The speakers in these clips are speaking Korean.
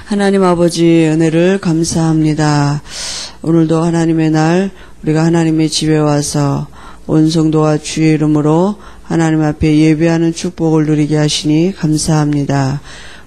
하나님 아버지 은혜를 감사합니다. 오늘도 하나님의 날 우리가 하나님의 집에 와서 온 성도와 주의 이름으로 하나님 앞에 예배하는 축복을 누리게 하시니 감사합니다.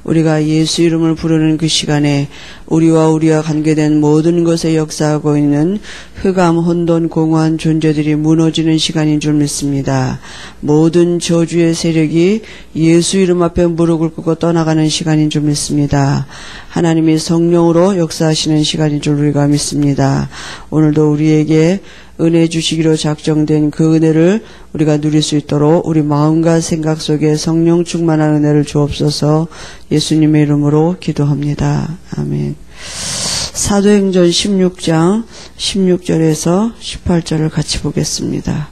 우리가 예수 이름을 부르는 그 시간에 우리와 관계된 모든 것에 역사하고 있는 흑암, 혼돈, 공허한 존재들이 무너지는 시간인 줄 믿습니다. 모든 저주의 세력이 예수 이름 앞에 무릎을 꿇고 떠나가는 시간인 줄 믿습니다. 하나님이 성령으로 역사하시는 시간인 줄 우리가 믿습니다. 오늘도 우리에게 은혜 주시기로 작정된 그 은혜를 우리가 누릴 수 있도록 우리 마음과 생각 속에 성령 충만한 은혜를 주옵소서. 예수님의 이름으로 기도합니다. 아멘. 사도행전 16장 16절에서 18절을 같이 보겠습니다.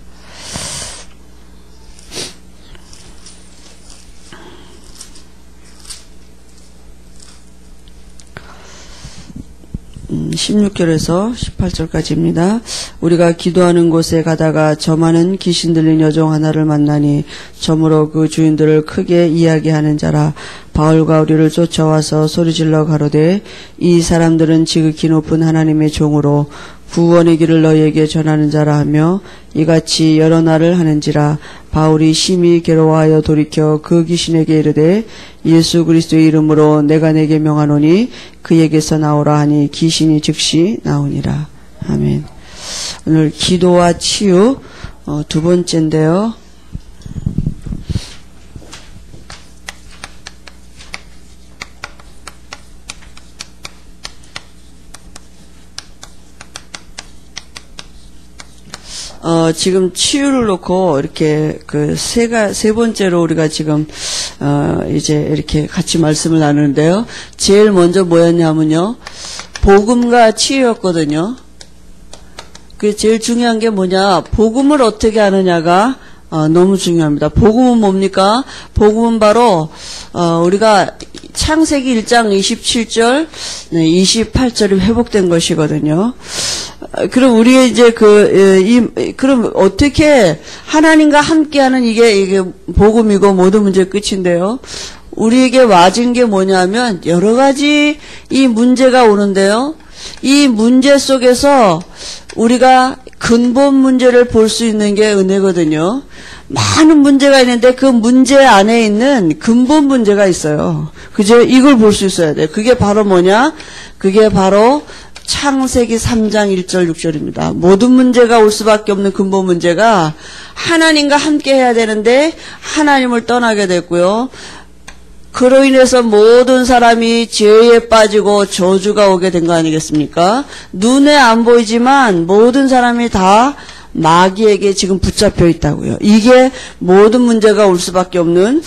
음, 16절에서 18절까지입니다. 우리가 기도하는 곳에 가다가 점하는 귀신 들린 여종 하나를 만나니 점으로 그 주인들을 크게 이야기하는 자라. 바울과 우리를 쫓아와서 소리질러 가로되 이 사람들은 지극히 높은 하나님의 종으로 구원의 길을 너희에게 전하는 자라 하며 이같이 여러 날을 하는지라. 바울이 심히 괴로워하여 돌이켜 그 귀신에게 이르되 예수 그리스도의 이름으로 내가 내게 명하노니 그에게서 나오라 하니 귀신이 즉시 나오니라. 아멘. 오늘 기도와 치유 두 번째인데요. 지금 치유를 놓고 이렇게 세 번째로 우리가 지금 이제 이렇게 같이 말씀을 나누는데요. 제일 먼저 뭐였냐면요, 복음과 치유였거든요. 그 제일 중요한 게 뭐냐, 복음을 어떻게 하느냐가 너무 중요합니다. 복음은 뭡니까? 복음은 바로 우리가 창세기 1장 27절, 28절이 회복된 것이거든요. 그럼 우리의 이제 그럼 어떻게 하나님과 함께하는 이게 복음이고 모든 문제의 끝인데요. 우리에게 와진 게 뭐냐면 여러 가지 이 문제가 오는데요. 이 문제 속에서 우리가 근본 문제를 볼 수 있는 게 은혜거든요. 많은 문제가 있는데 그 문제 안에 있는 근본 문제가 있어요. 그죠? 이걸 볼 수 있어야 돼. 그게 바로 뭐냐? 그게 바로 창세기 3장 1절 6절입니다. 모든 문제가 올 수밖에 없는 근본 문제가 하나님과 함께 해야 되는데 하나님을 떠나게 됐고요. 그로 인해서 모든 사람이 죄에 빠지고 저주가 오게 된 거 아니겠습니까? 눈에 안 보이지만 모든 사람이 다 마귀에게 지금 붙잡혀 있다고요. 이게 모든 문제가 올 수밖에 없는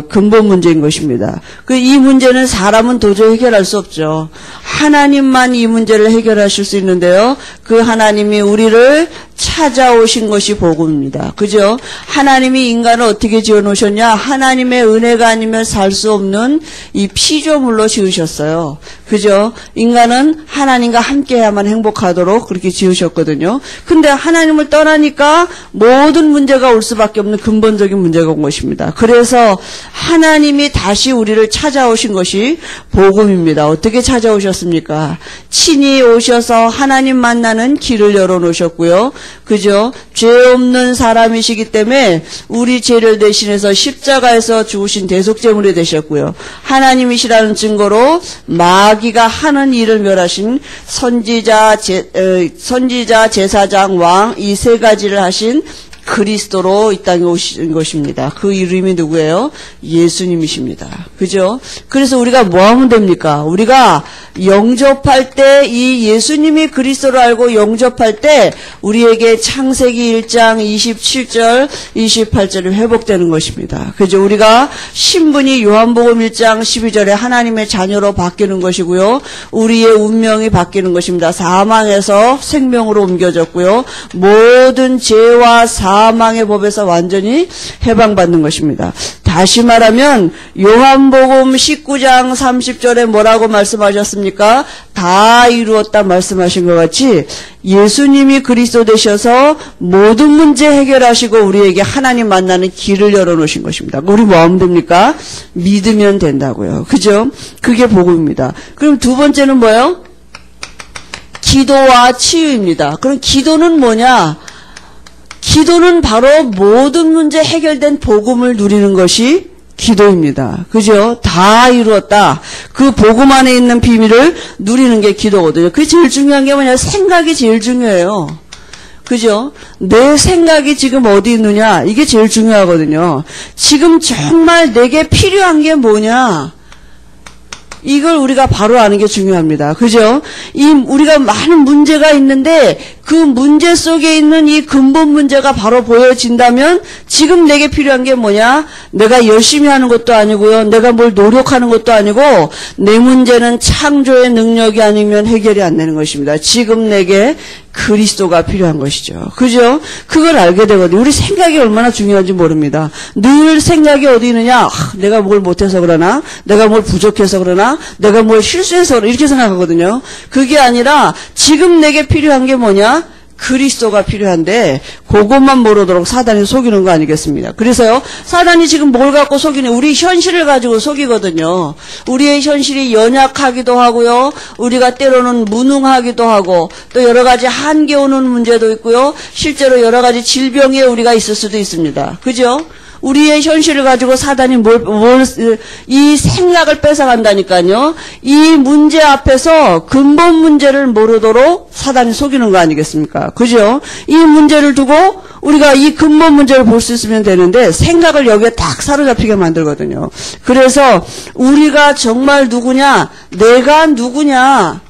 근본 문제인 것입니다. 이 문제는 사람은 도저히 해결할 수 없죠. 하나님만 이 문제를 해결하실 수 있는데요. 그 하나님이 우리를 찾아오신 것이 복음입니다. 그죠? 하나님이 인간을 어떻게 지어놓으셨냐? 하나님의 은혜가 아니면 살 수 없는 이 피조물로 지으셨어요. 그죠? 인간은 하나님과 함께해야만 행복하도록 그렇게 지으셨거든요. 근데 하나님을 떠나니까 모든 문제가 올 수밖에 없는 근본적인 문제가 온 것입니다. 그래서 하나님이 다시 우리를 찾아오신 것이 복음입니다. 어떻게 찾아오셨습니까? 친히 오셔서 하나님 만나는 길을 열어놓으셨고요. 그죠? 죄 없는 사람이시기 때문에 우리 죄를 대신해서 십자가에서 죽으신 대속제물이 되셨고요. 하나님이시라는 증거로 마귀가 하는 일을 멸하신 선지자, 제사장, 왕 이 세 가지를 하신 그리스도로 이 땅에 오신 것입니다. 그 이름이 누구예요? 예수님이십니다. 그죠? 그래서 우리가 뭐 하면 됩니까? 우리가 영접할 때 이 예수님이 그리스도를 알고 영접할 때 우리에게 창세기 1장 27절 28절이 회복되는 것입니다. 그죠? 우리가 신분이 요한복음 1장 12절에 하나님의 자녀로 바뀌는 것이고요. 우리의 운명이 바뀌는 것입니다. 사망에서 생명으로 옮겨졌고요. 모든 죄와 사망의 법에서 완전히 해방받는 것입니다. 다시 말하면 요한복음 19장 30절에 뭐라고 말씀하셨습니까? 다 이루었다 말씀하신 것 같이 예수님이 그리스도 되셔서 모든 문제 해결하시고 우리에게 하나님 만나는 길을 열어놓으신 것입니다. 우리 뭐 하면 됩니까? 믿으면 된다고요. 그죠? 그게 복음입니다. 그럼 두 번째는 뭐예요? 기도와 치유입니다. 그럼 기도는 뭐냐? 기도는 바로 모든 문제 해결된 복음을 누리는 것이 기도입니다. 그죠? 다 이루었다. 그 복음 안에 있는 비밀을 누리는 게 기도거든요. 그게 제일 중요한 게 뭐냐? 생각이 제일 중요해요. 그죠? 내 생각이 지금 어디 있느냐? 이게 제일 중요하거든요. 지금 정말 내게 필요한 게 뭐냐? 이걸 우리가 바로 아는 게 중요합니다. 그죠? 우리가 많은 문제가 있는데 그 문제 속에 있는 이 근본 문제가 바로 보여진다면 지금 내게 필요한 게 뭐냐? 내가 열심히 하는 것도 아니고요. 내가 뭘 노력하는 것도 아니고 내 문제는 창조의 능력이 아니면 해결이 안 되는 것입니다. 지금 내게 그리스도가 필요한 것이죠. 그죠? 그걸 알게 되거든요. 우리 생각이 얼마나 중요한지 모릅니다. 늘 생각이 어디 있느냐? 내가 뭘 못해서 그러나? 내가 뭘 부족해서 그러나? 내가 뭘 실수해서 그러나? 이렇게 생각하거든요. 그게 아니라 지금 내게 필요한 게 뭐냐? 그리스도가 필요한데 그것만 모르도록 사단이 속이는 거 아니겠습니까? 그래서요, 사단이 지금 뭘 갖고 속이냐? 우리 현실을 가지고 속이거든요. 우리의 현실이 연약하기도 하고요, 우리가 때로는 무능하기도 하고 또 여러 가지 한계 오는 문제도 있고요, 실제로 여러 가지 질병에 우리가 있을 수도 있습니다. 그죠? 우리의 현실을 가지고 사단이 이 생각을 뺏어간다니까요. 이 문제 앞에서 근본 문제를 모르도록 사단이 속이는 거 아니겠습니까? 그죠? 이 문제를 두고 우리가 이 근본 문제를 볼 수 있으면 되는데 생각을 여기에 딱 사로잡히게 만들거든요. 그래서 우리가 정말 누구냐? 내가 누구냐?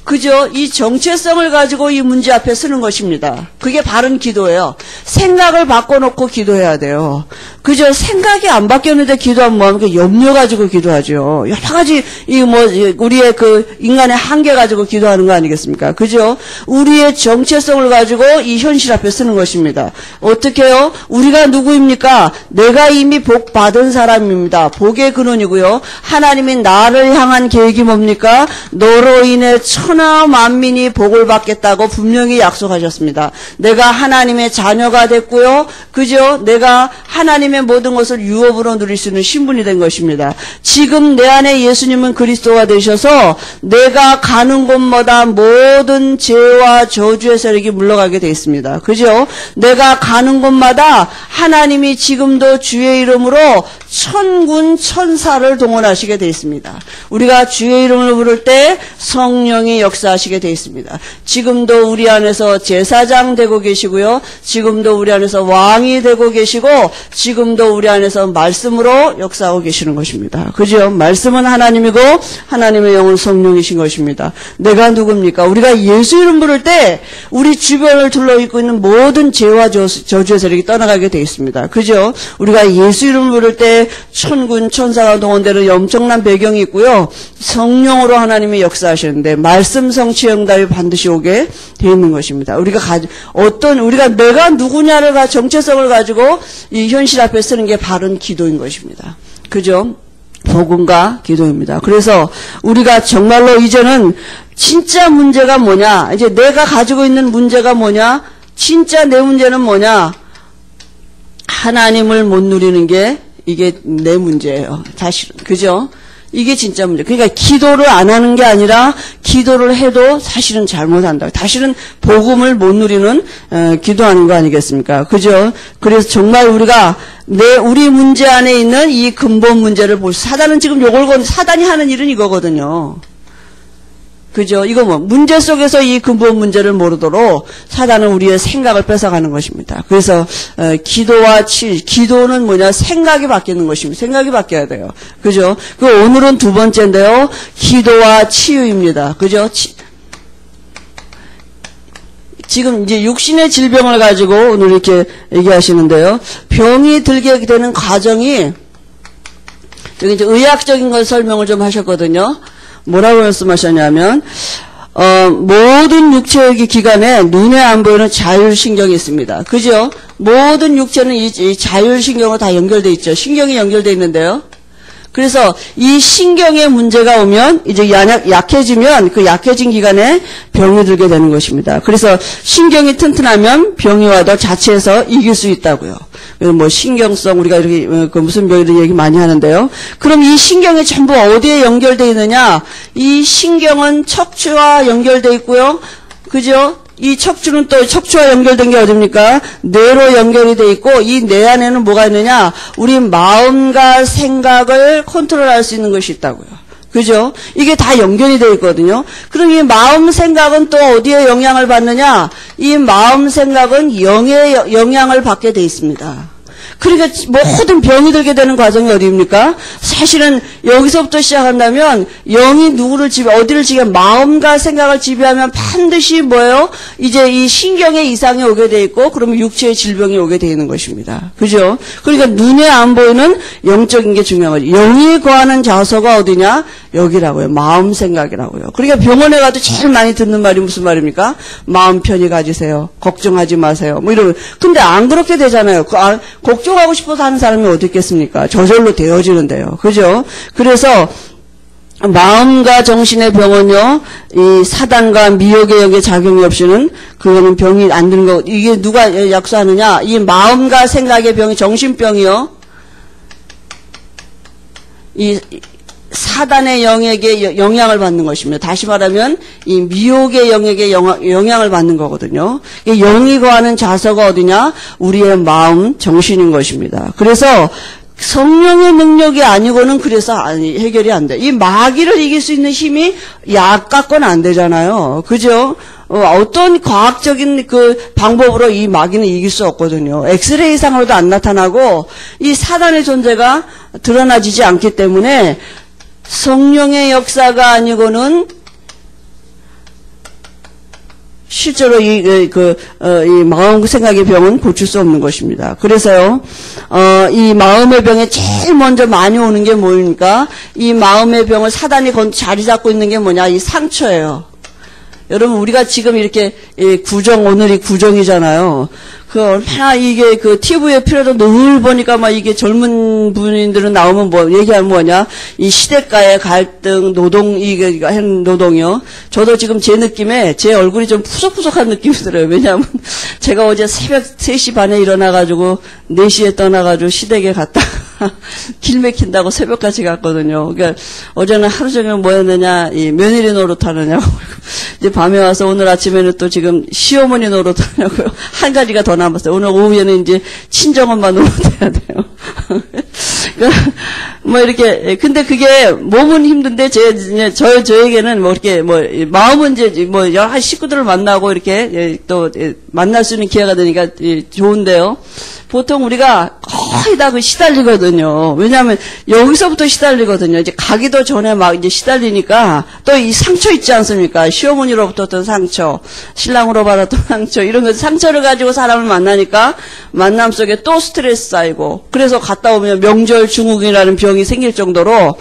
그죠? 이 정체성을 가지고 이 문제 앞에 서는 것입니다. 그게 바른 기도예요. 생각을 바꿔놓고 기도해야 돼요. 그죠? 생각이 안 바뀌었는데 기도하면 뭐합니까? 염려 가지고 기도하죠. 여러 가지, 우리의 그 인간의 한계 가지고 기도하는 거 아니겠습니까? 그죠? 우리의 정체성을 가지고 이 현실 앞에 서는 것입니다. 어떻게 해요? 우리가 누구입니까? 내가 이미 복 받은 사람입니다. 복의 근원이고요. 하나님이 나를 향한 계획이 뭡니까? 너로 인해 천하 만민이 복을 받겠다고 분명히 약속하셨습니다. 내가 하나님의 자녀가 됐고요. 그죠? 내가 하나님의 모든 것을 유업으로 누릴 수 있는 신분이 된 것입니다. 지금 내 안에 예수님은 그리스도가 되셔서 내가 가는 곳마다 모든 죄와 저주의 세력이 물러가게 되어 있습니다. 그죠? 내가 가는 곳마다 하나님이 지금도 주의 이름으로 천군 천사를 동원하시게 되어 있습니다. 우리가 주의 이름을 부를 때 성령이 역사하시게 되어 있습니다. 지금도 우리 안에서 제사장 되고 계시고요. 지금도 우리 안에서 왕이 되고 계시고 지금도 우리 안에서 말씀으로 역사하고 계시는 것입니다. 그죠? 말씀은 하나님이고 하나님의 영은 성령이신 것입니다. 내가 누굽니까? 우리가 예수 이름 부를 때 우리 주변을 둘러있고 있는 모든 죄와 저주의 세력이 떠나가게 되어 있습니다. 그죠? 우리가 예수 이름 부를 때 천군 천사가 동원되는 엄청난 배경이 있고요. 성령으로 하나님이 역사하시는데 말씀 성취 응답이 반드시 오게 되어 있는 것입니다. 우리가 내가 누구냐를 정체성을 가지고 이 현실 앞에 서는 게 바른 기도인 것입니다. 그죠? 복음과 기도입니다. 그래서 우리가 정말로 이제는 진짜 문제가 뭐냐? 이제 내가 가지고 있는 문제가 뭐냐? 진짜 내 문제는 뭐냐? 하나님을 못 누리는 게 이게 내 문제예요. 사실은. 그죠? 이게 진짜 문제. 그러니까 기도를 안 하는 게 아니라 기도를 해도 사실은 잘못한다. 사실은 복음을 못 누리는 기도하는 거 아니겠습니까? 그죠? 그래서 정말 우리가 우리 문제 안에 있는 이 근본 문제를 사단은 지금 사단이 하는 일은 이거거든요. 그죠? 이거 문제 속에서 이 근본 문제를 모르도록 사단은 우리의 생각을 뺏어가는 것입니다. 그래서 기도는 뭐냐? 생각이 바뀌는 것입니다. 생각이 바뀌어야 돼요. 그죠? 오늘은 두 번째인데요. 기도와 치유입니다. 그죠? 지금 이제 육신의 질병을 가지고 오늘 이렇게 얘기하시는데요. 병이 들게 되는 과정이 여기 이제 의학적인 걸 설명을 좀 하셨거든요. 뭐라고 말씀하셨냐면 모든 육체의 기관에 눈에 안 보이는 자율신경이 있습니다. 그죠? 모든 육체는 이 자율신경으로 다 연결돼 있죠. 신경이 연결돼 있는데요. 그래서 이 신경에 문제가 오면 이제 약해지면 그 약해진 기관에 병이 들게 되는 것입니다. 그래서 신경이 튼튼하면 병이 와도 자체에서 이길 수 있다고요. 뭐 신경성 우리가 이렇게 그 무슨 병이든 얘기 많이 하는데요. 그럼 이 신경이 전부 어디에 연결되어 있느냐? 이 신경은 척추와 연결되어 있고요. 그죠? 이 척추는 또 척추와 연결된 게 어딥니까? 뇌로 연결이 돼 있고 이 뇌 안에는 뭐가 있느냐? 우리 마음과 생각을 컨트롤할 수 있는 것이 있다고요. 그죠? 이게 다 연결이 돼 있거든요. 그럼 이 마음 생각은 또 어디에 영향을 받느냐? 이 마음 생각은 영의 영향을 받게 돼 있습니다. 그러니까 모든 병이 들게 되는 과정이 어디입니까? 사실은 여기서부터 시작한다면 영이 누구를 어디를 마음과 생각을 지배하면 반드시 뭐예요? 이제 이 신경의 이상이 오게 돼 있고 그러면 육체의 질병이 오게 돼 있는 것입니다. 그죠? 그러니까 눈에 안 보이는 영적인 게 중요한 거죠. 영이 거하는 좌소가 어디냐? 여기라고요. 마음 생각이라고요. 그러니까 병원에 가도 제일 많이 듣는 말이 무슨 말입니까? 마음 편히 가지세요. 걱정하지 마세요. 뭐 이러면. 근데 안 그렇게 되잖아요. 걱정하고 싶어서 하는 사람이 어디 있겠습니까? 저절로 되어지는데요. 그죠? 그래서 마음과 정신의 병은요, 이 사단과 미혹의 영의 작용이 없이는 그거는 병이 안 드는 거. 이게 누가 약수하느냐? 이 마음과 생각의 병이 정신병이요. 이 사단의 영에게 영향을 받는 것입니다. 다시 말하면 이 미혹의 영에게 영향을 받는 거거든요. 이 영이 거하는 좌소가 어디냐? 우리의 마음, 정신인 것입니다. 그래서 성령의 능력이 아니고는 그래서 해결이 안 돼. 이 마귀를 이길 수 있는 힘이 약 갖고는 안 되잖아요. 그죠? 어떤 과학적인 그 방법으로 이 마귀는 이길 수 없거든요. 엑스레이 상으로도 안 나타나고 이 사단의 존재가 드러나지지 않기 때문에 성령의 역사가 아니고는 실제로 이 마음 생각의 병은 고칠 수 없는 것입니다. 그래서요, 이 마음의 병에 제일 먼저 많이 오는 게 뭐입니까? 이 마음의 병을 사단이 자리 잡고 있는 게 뭐냐? 이 상처예요. 여러분, 우리가 지금 이렇게 오늘이 구정이잖아요. 얼마나 이게 TV에 필요도 늘 보니까 막 이게 젊은 분들은 나오면 얘기하면 뭐냐? 이 시대가의 갈등, 노동이요. 저도 지금 제 느낌에 제 얼굴이 좀 푸석푸석한 느낌이 들어요. 왜냐하면 제가 어제 새벽 3시 반에 일어나가지고 4시에 떠나가지고 시댁에 갔다가 길 막힌다고 새벽까지 갔거든요. 그러니까 어제는 하루 종일 뭐였느냐? 이 며느리 노릇하느냐고. 이제 밤에 와서 오늘 아침에는 또 지금 시어머니 노릇하냐고요. 한 가지가 더 남았어요. 오늘 오후에는 이제 친정엄마 노릇해야 돼요. 그러니까 뭐 이렇게 근데 그게 몸은 힘든데 저에게는 뭐 이렇게 마음은 이제 여러 가지 식구들을 만나고 이렇게 또 만날 수 있는 기회가 되니까 좋은데요. 보통 우리가 거의 다 시달리거든요. 왜냐하면 여기서부터 시달리거든요. 이제 가기도 전에 막 이제 시달리니까 또 이 상처 있지 않습니까? 시어머니로부터 어떤 상처, 신랑으로 받았던 상처, 이런 거 상처를 가지고 사람을 만나니까 만남 속에 또 스트레스 쌓이고 그래서 갔다 오면 명절 증후군이라는 병이 생길 정도로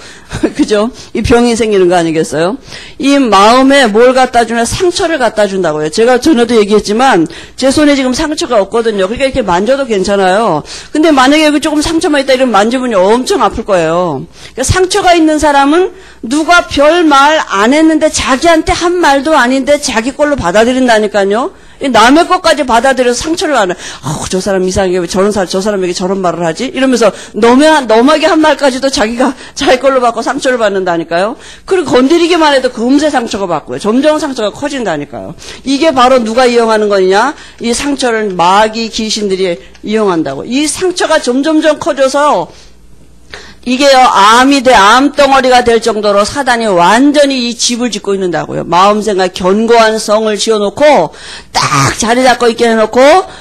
그죠? 이 병이 생기는 거 아니겠어요? 이 마음에 뭘 갖다 주냐? 상처를 갖다 준다고요. 제가 전에도 얘기했지만 제 손에 지금 상처가 없거든요. 그러니까 이렇게 만져도 괜찮아요. 근데 만약에 여기 조금 상처만 있다 이러면 만지면 엄청 아플 거예요. 그러니까 상처가 있는 사람은 누가 별 말 안 했는데 자기한테 한 말도 아닌데 자기 걸로 받아들인다니까요. 남의 것까지 받아들여서 상처를 안 해. 저 사람 이상하게 왜 저 사람에게 저런 말을 하지? 이러면서 너무하게 한 말까지도 자기가 자기 걸로 받고 상처를 받는다니까요. 그리고 건드리기만 해도 금세 상처가 받고요. 점점 상처가 커진다니까요. 이게 바로 누가 이용하는 거냐? 이 상처를 마귀 귀신들이 이용한다고. 이 상처가 점점점 커져서 이게요, 암덩어리가 될 정도로 사단이 완전히 이 집을 짓고 있는다고요. 마음 생각 견고한 성을 지어놓고, 딱 자리 잡고 있게 해놓고,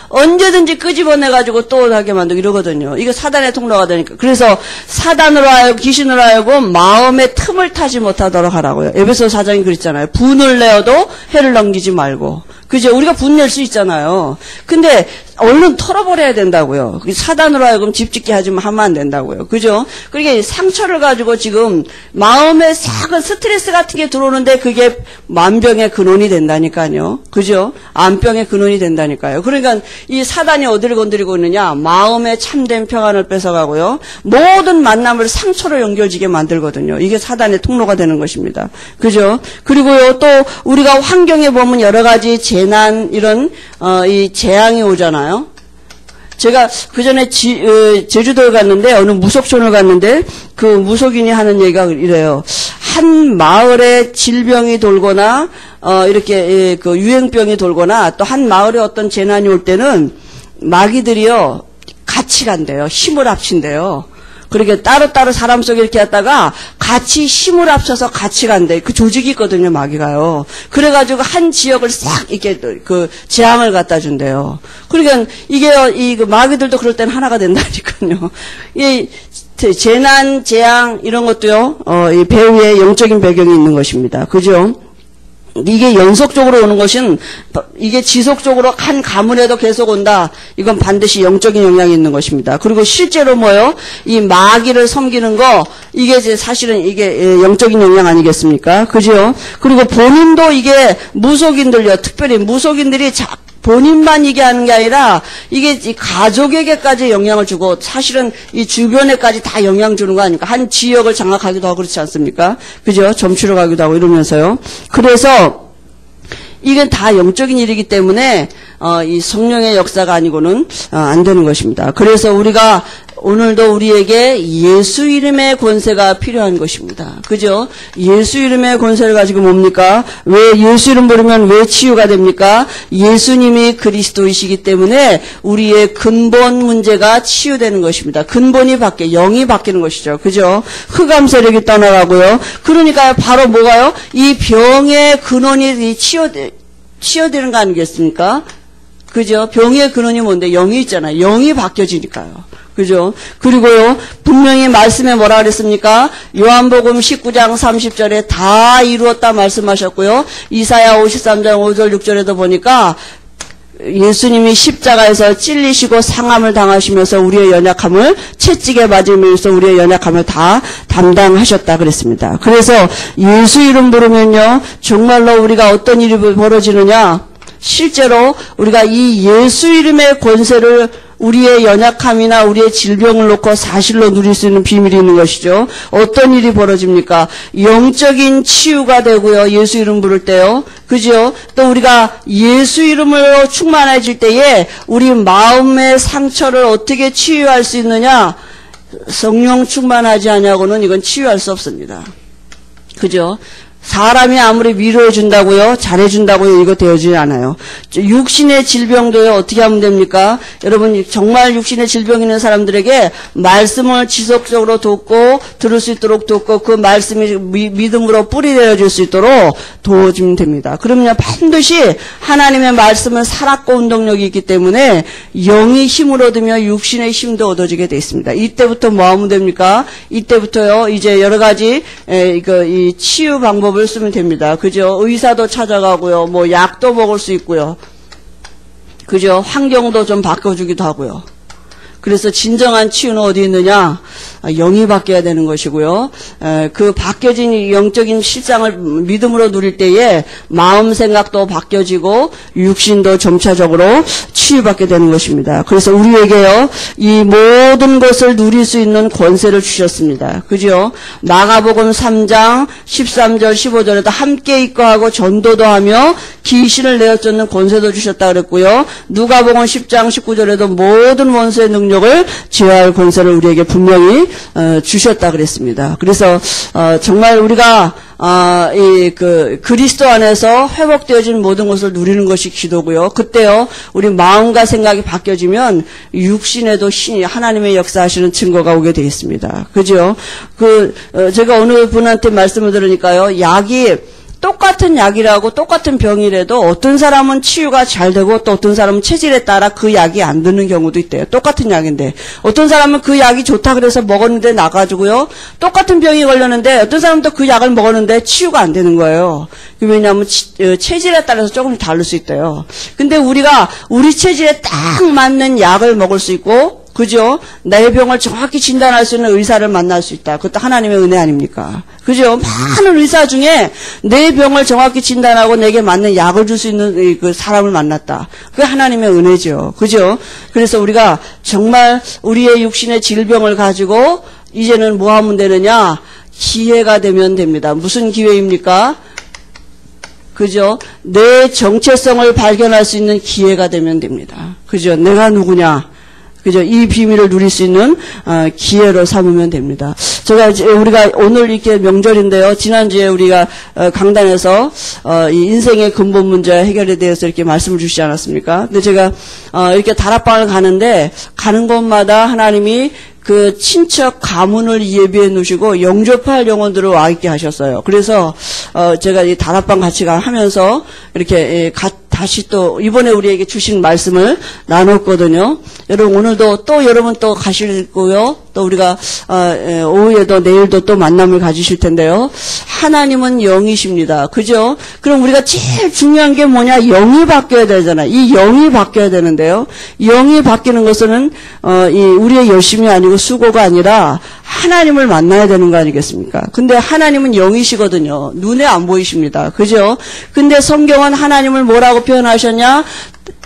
언제든지 끄집어내가지고 또 하게 만들고 이러거든요. 이게 사단의 통로가 되니까. 그래서 사단으로 하여금, 귀신으로 하여금 마음의 틈을 타지 못하도록 하라고요. 에베소 4장이 그랬잖아요. 분을 내어도 해를 넘기지 말고. 그죠? 우리가 분 낼 수 있잖아요. 근데 얼른 털어버려야 된다고요. 사단으로 하여금 집 짓게 하면 안 된다고요. 그죠? 그러니까 상처를 가지고 지금 마음에 작은 스트레스 같은 게 들어오는데 그게 만병의 근원이 된다니까요. 그죠? 암병의 근원이 된다니까요. 그러니까 이 사단이 어디를 건드리고 있느냐? 마음의 참된 평안을 뺏어가고요. 모든 만남을 상처로 연결지게 만들거든요. 이게 사단의 통로가 되는 것입니다. 그죠? 그리고요, 또 우리가 환경에 보면 여러 가지 재난, 이런 이 재앙이 오잖아요. 제가 그 전에 제주도에 갔는데, 어느 무속촌을 갔는데, 그 무속인이 하는 얘기가 이래요. 한 마을에 질병이 돌거나, 이렇게, 그 유행병이 돌거나, 또 한 마을에 어떤 재난이 올 때는, 마귀들이요, 같이 간대요. 힘을 합친대요. 그렇게 따로따로 사람 속에 이렇게 했다가 같이 힘을 합쳐서 같이 간대. 그 조직이 있거든요, 마귀가요. 그래가지고 한 지역을 싹 이렇게 그 재앙을 갖다 준대요. 그러니까 이게 그 마귀들도 그럴 땐 하나가 된다니까요. 이 재난, 재앙 이런 것도요, 이 배후에 영적인 배경이 있는 것입니다. 그죠? 이게 연속적으로 오는 것은, 이게 지속적으로 한 가문에도 계속 온다. 이건 반드시 영적인 영향이 있는 것입니다. 그리고 실제로 뭐요? 이 마귀를 섬기는 거, 이게 사실은 이게 영적인 영향 아니겠습니까? 그죠? 그리고 본인도 이게 무속인들요. 특별히 무속인들이 본인만 이게 하는 게 아니라 이게 이 가족에게까지 영향을 주고 사실은 이 주변에까지 다 영향 주는 거 아닙니까? 한 지역을 장악하기도 하고 그렇지 않습니까? 그죠? 점치러 가기도 하고 이러면서요. 그래서 이건 다 영적인 일이기 때문에 이 성령의 역사가 아니고는 안 되는 것입니다. 그래서 우리가 오늘도 우리에게 예수 이름의 권세가 필요한 것입니다. 그죠? 예수 이름의 권세를 가지고 뭡니까? 왜 예수 이름 부르면 왜 치유가 됩니까? 예수님이 그리스도이시기 때문에 우리의 근본 문제가 치유되는 것입니다. 근본이 영이 바뀌는 것이죠. 그죠? 흑암 세력이 떠나가고요. 그러니까 바로 뭐가요? 이 병의 근원이 치유되는 거 아니겠습니까? 그죠? 병의 근원이 뭔데? 영이 있잖아요. 영이 바뀌어지니까요. 그죠? 그리고요, 분명히 말씀에 뭐라 그랬습니까? 요한복음 19장 30절에 다 이루었다 말씀하셨고요. 이사야 53장 5절 6절에도 보니까 예수님이 십자가에서 찔리시고 상함을 당하시면서 우리의 연약함을 채찍에 맞으면서 우리의 연약함을 다 담당하셨다 그랬습니다. 그래서 예수 이름 부르면요, 정말로 우리가 어떤 일이 벌어지느냐? 실제로 우리가 이 예수 이름의 권세를 우리의 연약함이나 우리의 질병을 놓고 사실로 누릴 수 있는 비밀이 있는 것이죠. 어떤 일이 벌어집니까? 영적인 치유가 되고요. 예수 이름 부를 때요. 그죠? 또 우리가 예수 이름으로 충만해질 때에 우리 마음의 상처를 어떻게 치유할 수 있느냐? 성령 충만하지 않냐고는 이건 치유할 수 없습니다. 그죠? 사람이 아무리 위로해준다고요, 잘해준다고요, 이거 되어지지 않아요. 육신의 질병도요, 어떻게 하면 됩니까? 여러분, 정말 육신의 질병 있는 사람들에게 말씀을 지속적으로 돕고, 들을 수 있도록 돕고, 그 말씀이 믿음으로 뿌리내어질 수 있도록 도와주면 됩니다. 그러면 반드시 하나님의 말씀은 살았고 운동력이 있기 때문에 영이 힘을 얻으며 육신의 힘도 얻어지게 되어 있습니다. 이때부터 뭐 하면 됩니까? 이때부터요, 이제 여러 가지, 이 치유 방법을 쓰면 됩니다. 그죠? 의사도 찾아가고요. 뭐 약도 먹을 수 있고요. 그죠? 환경도 좀 바꿔주기도 하고요. 그래서 진정한 치유는 어디 있느냐? 영이 바뀌어야 되는 것이고요. 그 바뀌어진 영적인 실상을 믿음으로 누릴 때에 마음 생각도 바뀌어지고 육신도 점차적으로 치유받게 되는 것입니다. 그래서 우리에게요, 이 모든 것을 누릴 수 있는 권세를 주셨습니다. 그죠? 마가복음 3장 13절 15절에도 함께 입거하고 전도도 하며 귀신을 내어 쫓는 권세도 주셨다 그랬고요. 누가복음 10장 19절에도 모든 원수의 능력을 제어할 권세를 우리에게 분명히 주셨다 그랬습니다. 그래서 정말 우리가 그리스도 안에서 회복되어진 모든 것을 누리는 것이 기도고요. 그때요, 우리 마음과 생각이 바뀌어지면 육신에도 하나님의 역사하시는 증거가 오게 되어 있습니다. 그죠? 제가 어느 분한테 말씀을 들으니까요, 약이 똑같은 약이라고 똑같은 병이라도 어떤 사람은 치유가 잘 되고 또 어떤 사람은 체질에 따라 그 약이 안 드는 경우도 있대요. 똑같은 약인데 어떤 사람은 그 약이 좋다 그래서 먹었는데 나가지고요. 똑같은 병이 걸렸는데 어떤 사람은 또 그 약을 먹었는데 치유가 안 되는 거예요. 왜냐하면 체질에 따라서 조금 다를 수 있대요. 근데 우리가 우리 체질에 딱 맞는 약을 먹을 수 있고 그죠? 내 병을 정확히 진단할 수 있는 의사를 만날 수 있다. 그것도 하나님의 은혜 아닙니까? 그죠? 많은 의사 중에 내 병을 정확히 진단하고 내게 맞는 약을 줄 수 있는 그 사람을 만났다. 그게 하나님의 은혜죠. 그죠? 그래서 우리가 정말 우리의 육신의 질병을 가지고 이제는 뭐 하면 되느냐? 기회가 되면 됩니다. 무슨 기회입니까? 그죠? 내 정체성을 발견할 수 있는 기회가 되면 됩니다. 그죠? 내가 누구냐? 그죠? 이 비밀을 누릴 수 있는 기회로 삼으면 됩니다. 우리가 오늘 이렇게 명절인데요. 지난주에 우리가 강단에서 이 인생의 근본 문제 해결에 대해서 이렇게 말씀을 주시지 않았습니까? 근데 제가 이렇게 다락방을 가는데 가는 곳마다 하나님이 그 친척 가문을 예비해 놓으시고 영접할 영혼들을 와 있게 하셨어요. 그래서 제가 이 다락방 같이 하면서 이렇게 다시 또 이번에 우리에게 주신 말씀을 나눴거든요. 여러분 오늘도 또 여러분 또 가실 거고요. 또 우리가 오후에도 내일도 또 만남을 가지실 텐데요. 하나님은 영이십니다. 그죠? 그럼 우리가 제일 중요한 게 뭐냐? 영이 바뀌어야 되잖아요. 이 영이 바뀌어야 되는데요. 영이 바뀌는 것은 우리의 열심이 아니고 수고가 아니라 하나님을 만나야 되는 거 아니겠습니까? 근데 하나님은 영이시거든요. 눈에 안 보이십니다. 그죠? 근데 성경은 하나님을 뭐라고 표현하셨냐?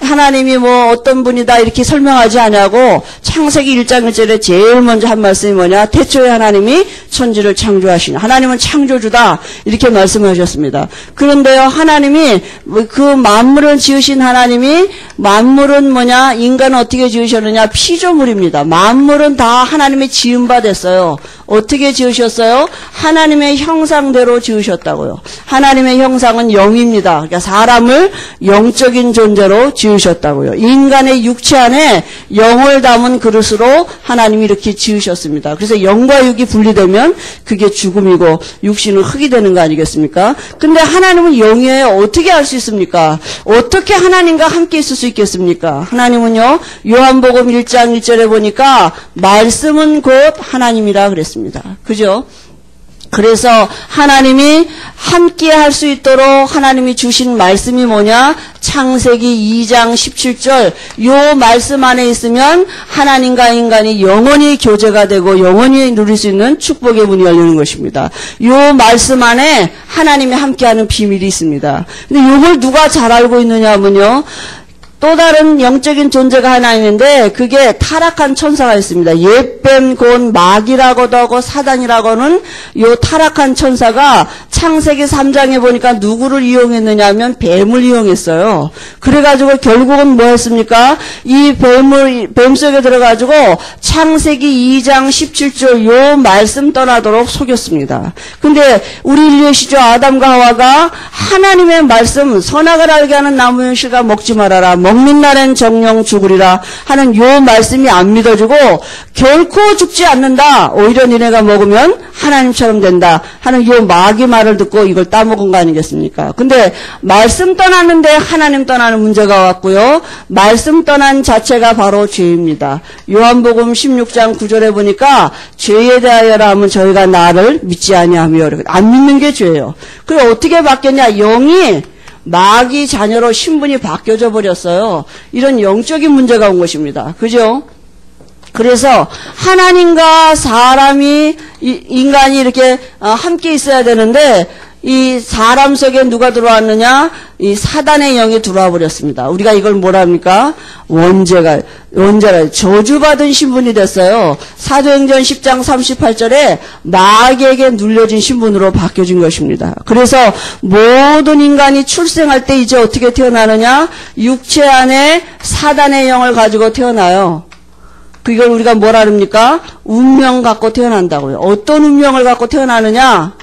하나님이 뭐 어떤 분이다 이렇게 설명하지 않냐고 창세기 1장 1절에 제일 먼저 한 말씀이 뭐냐? 태초에 하나님이 천지를 창조하시니 하나님은 창조주다 이렇게 말씀하셨습니다. 그런데요 하나님이 그 만물을 지으신 하나님이 만물은 뭐냐? 인간은 어떻게 지으셨느냐? 피조물입니다. 만물은 다 하나님의 지은 바 됐어요. 어떻게 지으셨어요? 하나님의 형상대로 지으셨다고요. 하나님의 형상은 영입니다. 그러니까 사람을 영적인 존재로 지으셨다고요. 인간의 육체 안에 영을 담은 그릇으로 하나님이 이렇게 지으셨습니다. 그래서 영과 육이 분리되면 그게 죽음이고 육신은 흙이 되는 거 아니겠습니까? 근데 하나님은 영이에요. 어떻게 알 수 있습니까? 어떻게 하나님과 함께 있을 수 있겠습니까? 하나님은요, 요한복음 1장 1절에 보니까 말씀은 곧 하나님이라 그랬습니다. 그죠? 그래서 하나님이 함께 할 수 있도록 하나님이 주신 말씀이 뭐냐? 창세기 2장 17절 요 말씀 안에 있으면 하나님과 인간이 영원히 교제가 되고 영원히 누릴 수 있는 축복의 문이 열리는 것입니다. 요 말씀 안에 하나님이 함께하는 비밀이 있습니다. 근데 요걸 누가 잘 알고 있느냐 하면요. 또 다른 영적인 존재가 하나 있는데 그게 타락한 천사가 있습니다. 옛뱀 곧 마귀라고도 하고 사단이라고는 요 타락한 천사가 창세기 3장에 보니까 누구를 이용했느냐 하면 뱀을 이용했어요. 그래가지고 결국은 뭐 했습니까? 이 뱀 속에 들어가지고 창세기 2장 17절 요 말씀 떠나도록 속였습니다. 근데 우리 인류의 시조 아담과 하와가 하나님의 말씀 선악을 알게 하는 나무 실과 먹지 말아라. 먹는 날엔 정령 죽으리라 하는 요 말씀이 안 믿어지고 결코 죽지 않는다. 오히려 니네가 먹으면 하나님처럼 된다 하는 요 마귀 말을 듣고 이걸 따먹은 거 아니겠습니까? 근데 말씀 떠났는데 하나님 떠나는 문제가 왔고요. 말씀 떠난 자체가 바로 죄입니다. 요한복음 16장 9절에 보니까 죄에 대하여라 하면 저희가 나를 믿지 아니하며 안 믿는 게 죄예요. 그게 어떻게 바뀌었냐? 영이 마귀 자녀로 신분이 바뀌어져 버렸어요. 이런 영적인 문제가 온 것입니다. 그죠? 그래서 하나님과 사람이 인간이 이렇게 함께 있어야 되는데 이 사람 속에 누가 들어왔느냐? 이 사단의 영이 들어와 버렸습니다. 우리가 이걸 뭐라 합니까? 원죄가 저주받은 신분이 됐어요. 사도행전 10장 38절에 마귀에게 눌려진 신분으로 바뀌어진 것입니다. 그래서 모든 인간이 출생할 때 이제 어떻게 태어나느냐? 육체 안에 사단의 영을 가지고 태어나요. 그걸 우리가 뭐라 합니까? 운명 갖고 태어난다고요. 어떤 운명을 갖고 태어나느냐?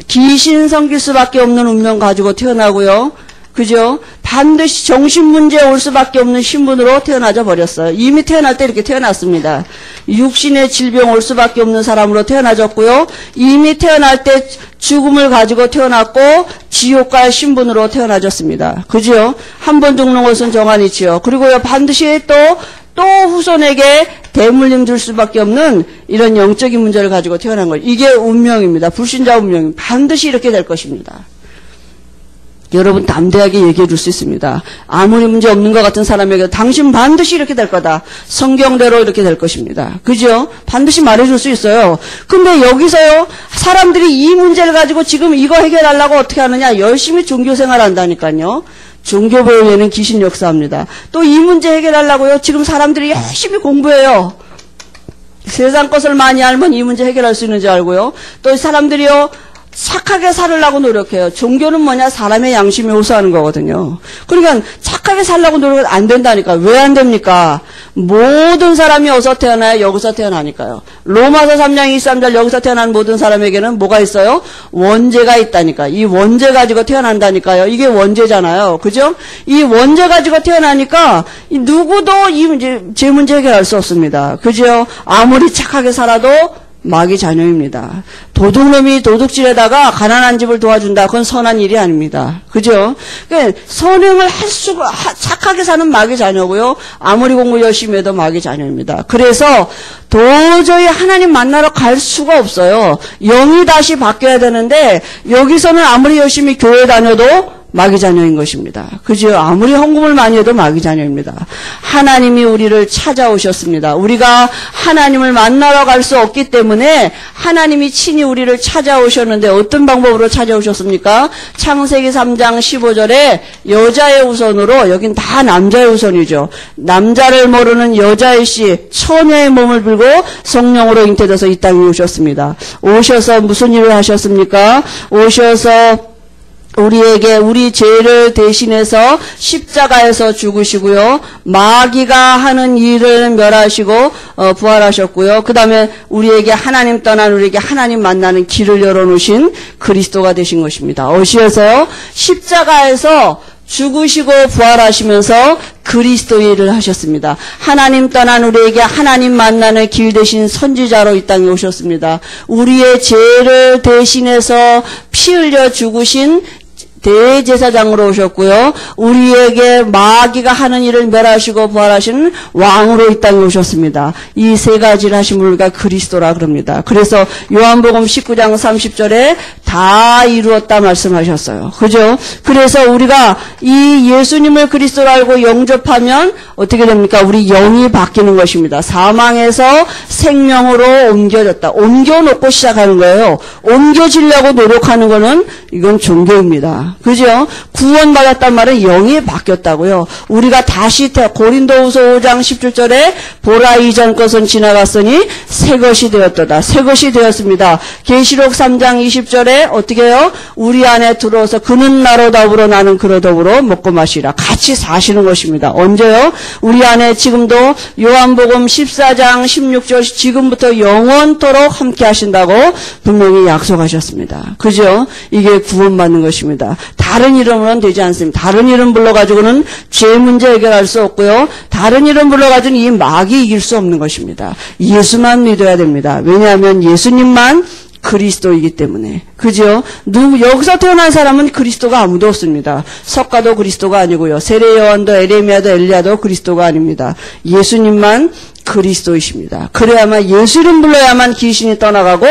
귀신 섬길 수밖에 없는 운명 가지고 태어나고요. 그죠? 반드시 정신문제에 올 수밖에 없는 신분으로 태어나져 버렸어요. 이미 태어날 때 이렇게 태어났습니다. 육신의 질병 올 수밖에 없는 사람으로 태어나졌고요. 이미 태어날 때 죽음을 가지고 태어났고 지옥갈 신분으로 태어나졌습니다. 그죠? 한 번 죽는 것은 정한이지요. 그리고요, 반드시 또 후손에게 대물림 줄 수밖에 없는 이런 영적인 문제를 가지고 태어난 거예요. 이게 운명입니다. 불신자 운명입니다. 반드시 이렇게 될 것입니다. 여러분 담대하게 얘기해 줄 수 있습니다. 아무리 문제 없는 것 같은 사람에게 당신 반드시 이렇게 될 거다. 성경대로 이렇게 될 것입니다. 그죠? 반드시 말해 줄 수 있어요. 근데 여기서요, 사람들이 이 문제를 가지고 지금 이거 해결하려고 어떻게 하느냐? 열심히 종교생활 한다니까요. 종교배우에는 귀신 역사합니다. 또 이 문제 해결하려고요, 지금 사람들이 열심히 공부해요. 세상 것을 많이 알면 이 문제 해결할 수 있는지 알고요. 또 사람들이요, 착하게 살으려고 노력해요. 종교는 뭐냐? 사람의 양심에 호소하는 거거든요. 그러니까 착하게 살려고 노력은 안 된다니까. 왜 안 됩니까? 모든 사람이 어디서 태어나요? 여기서 태어나니까요. 로마서 3장 23절 여기서 태어난 모든 사람에게는 뭐가 있어요? 원죄가 있다니까. 이 원죄 가지고 태어난다니까요. 이게 원죄잖아요. 그죠? 이 원죄 가지고 태어나니까 누구도 이 문제, 제 문제 해결할 수 없습니다. 그죠? 아무리 착하게 살아도 마귀 자녀입니다. 도둑놈이 도둑질에다가 가난한 집을 도와준다. 그건 선한 일이 아닙니다. 그죠? 그러니까 선행을 할 수가, 착하게 사는 마귀 자녀고요. 아무리 공부 열심히 해도 마귀 자녀입니다. 그래서 도저히 하나님 만나러 갈 수가 없어요. 영이 다시 바뀌어야 되는데 여기서는 아무리 열심히 교회 다녀도 마귀 자녀인 것입니다. 그죠? 아무리 헌금을 많이 해도 마귀 자녀입니다. 하나님이 우리를 찾아오셨습니다. 우리가 하나님을 만나러 갈 수 없기 때문에 하나님이 친히 우리를 찾아오셨는데 어떤 방법으로 찾아오셨습니까? 창세기 3장 15절에 여자의 우선으로, 여긴 다 남자의 우선이죠. 남자를 모르는 여자의 씨, 처녀의 몸을 빌고 성령으로 잉태돼서 이 땅에 오셨습니다. 오셔서 무슨 일을 하셨습니까? 오셔서 우리에게 우리 죄를 대신해서 십자가에서 죽으시고요. 마귀가 하는 일을 멸하시고 부활하셨고요. 그 다음에 우리에게 하나님 떠난 우리에게 하나님 만나는 길을 열어놓으신 그리스도가 되신 것입니다. 어디에서요? 십자가에서 죽으시고 부활하시면서 그리스도의 일을 하셨습니다. 하나님 떠난 우리에게 하나님 만나는 길 되신 선지자로 이 땅에 오셨습니다. 우리의 죄를 대신해서 피 흘려 죽으신 대제사장으로 오셨고요. 우리에게 마귀가 하는 일을 멸하시고 부활하시는 왕으로 이 땅에 오셨습니다. 이 세 가지를 하신 우리가 그리스도라 그럽니다. 그래서 요한복음 19장 30절에 다 이루었다 말씀하셨어요. 그죠? 그래서 우리가 이 예수님을 그리스도로 알고 영접하면 어떻게 됩니까? 우리 영이 바뀌는 것입니다. 사망에서 생명으로 옮겨졌다. 옮겨놓고 시작하는 거예요. 옮겨지려고 노력하는 거는 이건 종교입니다. 그죠? 구원받았단 말은 영이 바뀌었다고요. 우리가 다시 고린도후서 5장 17절에 보라 이전 것은 지나갔으니 새 것이 되었도다. 새 것이 되었습니다. 계시록 3장 20절에 어떻게 해요? 우리 안에 들어와서 그는 나로 더불어 나는 그로 더불어 먹고 마시라. 같이 사시는 것입니다. 언제요? 우리 안에 지금도 요한복음 14장 16절 지금부터 영원토록 함께 하신다고 분명히 약속하셨습니다. 그죠? 이게 구원받는 것입니다. 다른 이름으로는 되지 않습니다. 다른 이름 불러가지고는 죄 문제 해결할 수 없고요. 다른 이름 불러가지고는 이 마귀 이길 수 없는 것입니다. 예수만 믿어야 됩니다. 왜냐하면 예수님만 그리스도이기 때문에. 그죠? 여기서 태어난 사람은 그리스도가 아무도 없습니다. 석가도 그리스도가 아니고요. 세례 요한도 에레미야도 엘리야도 그리스도가 아닙니다. 예수님만 그리스도이십니다. 그래야만 예수 이름 불러야만 귀신이 떠나가고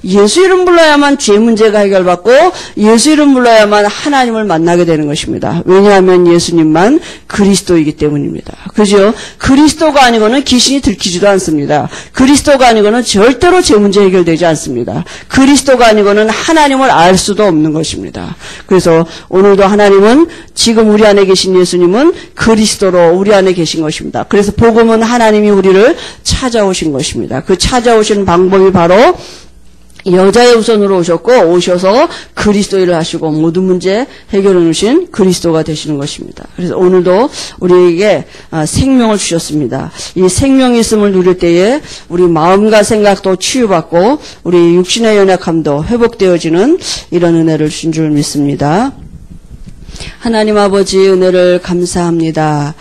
예수 이름 불러야만 죄 문제가 해결받고 예수 이름 불러야만 하나님을 만나게 되는 것입니다. 왜냐하면 예수님만 그리스도이기 때문입니다. 그죠? 그리스도가 아니고는 귀신이 들키지도 않습니다. 그리스도가 아니고는 절대로 죄 문제 해결되지 않습니다. 그리스도가 아니고는 하나님을 알 수도 없는 것입니다. 그래서 오늘도 하나님은 지금 우리 안에 계신 예수님은 그리스도로 우리 안에 계신 것입니다. 그래서 복음은 하나님이 우리를 찾아오신 것입니다. 그 찾아오신 방법이 바로 여자의 우선으로 오셨고 오셔서 그리스도 일을 하시고 모든 문제 해결해 놓으신 그리스도가 되시는 것입니다. 그래서 오늘도 우리에게 생명을 주셨습니다. 이 생명이 있음을 누릴 때에 우리 마음과 생각도 치유받고 우리 육신의 연약함도 회복되어지는 이런 은혜를 주신 줄 믿습니다. 하나님 아버지 은혜를 감사합니다.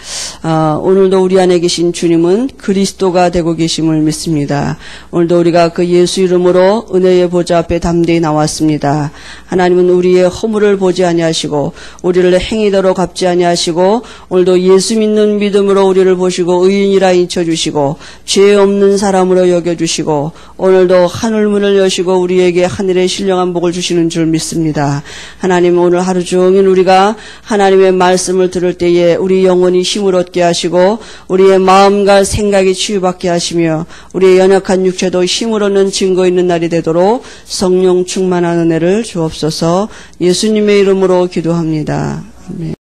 오늘도 우리 안에 계신 주님은 그리스도가 되고 계심을 믿습니다. 오늘도 우리가 그 예수 이름으로 은혜의 보좌 앞에 담대히 나왔습니다. 하나님은 우리의 허물을 보지 아니하시고 우리를 행위대로 갚지 아니하시고 오늘도 예수 믿는 믿음으로 우리를 보시고 의인이라 인쳐주시고 죄 없는 사람으로 여겨주시고 오늘도 하늘문을 여시고 우리에게 하늘의 신령한 복을 주시는 줄 믿습니다. 하나님 오늘 하루 종일 우리가 하나님의 말씀을 들을 때에 우리 영혼이 힘을 얻게 하시고 우리의 마음과 생각이 치유받게 하시며 우리의 연약한 육체도 힘을 얻는 증거 있는 날이 되도록 성령 충만한 은혜를 주옵소서. 예수님의 이름으로 기도합니다. 아멘.